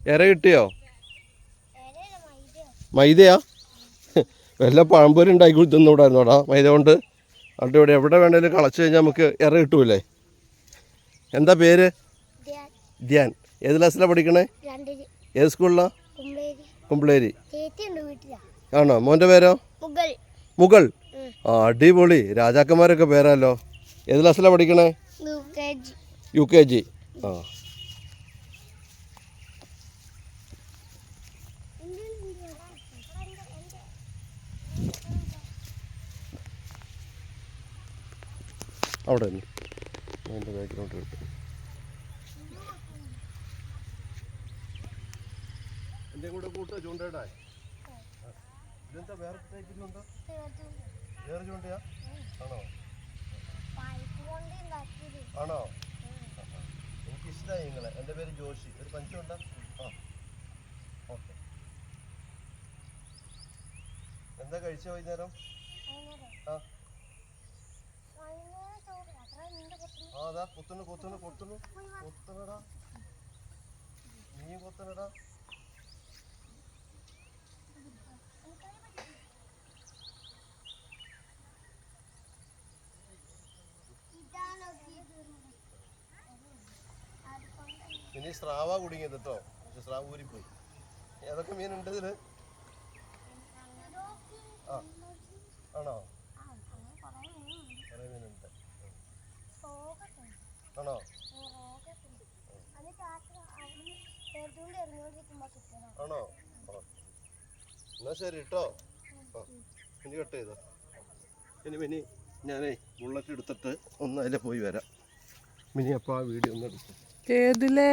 ഇര കിട്ടിയോ? മൈദയാ? വല്ല പഴംപൊരി ഉണ്ടാക്കി കൊടുത്തുകൂടായിരുന്നോടാ മൈദ കൊണ്ട്? എന്നിട്ട് ഇവിടെ എവിടെ വേണേലും കളച്ച് കഴിഞ്ഞാൽ നമുക്ക് ഇര കിട്ടൂലേ? എന്താ പേര്? ധ്യാൻ. ഏത് ക്ലാസ്സിലാണ് പഠിക്കണേ? ഏത് സ്കൂളിലാണ്? കുമ്പളേരി. ആണോ? മോൻ്റെ പേരോ? മുഗൾ. ആ, അടിപൊളി, രാജാക്കന്മാരൊക്കെ പേരല്ലോ. ഏത് ക്ലാസ്സിലാണ് പഠിക്കണേ? UKG. ആ, അവിടെ അതിൻ്റെ ബാക്ക്ഗ്രൗണ്ട് കിട്ടും. എൻ്റെ കൂടെ കൂട്ടോ ചൂണ്ടയിടാൻ? ഇതെന്താ വേറെ ടൈപ്പിലുണ്ടോ? വേറെ ചൂണ്ടയാ? ആണോ? ആണോ? എനിക്കിഷ്ടമായി നിങ്ങളെ. എൻ്റെ പേര് ജോഷി. ഒരു പഞ്ചുണ്ടോ? ആ, ഓക്കെ. എന്താ കഴിച്ച വൈകുന്നേരം? ആ, അതാ കൊത്തണടാ, നീ കൊത്തണടാ. ഇനി സ്രാവ കുടുങ്ങിയത് കേട്ടോ, പക്ഷെ സ്രാവ് ഊരിപ്പോയി. ഏതൊക്കെ മീനുണ്ട് ഇതില്? ആ, ആണോ? കുറേ മീനുണ്ട്. ആണോ? ആണോ? എന്നാ ശരി കേട്ടോ. ആ, ഇനി കട്ട് ചെയ്തോ. മിനി ഞാനേ ബുള്ളറ്റ് എടുത്തിട്ട് ഒന്ന് അതിൽ പോയി വരാം. മിനി അപ്പോൾ ആ വീഡിയോ ഒന്ന് എടുത്തു. ഏതിലേ?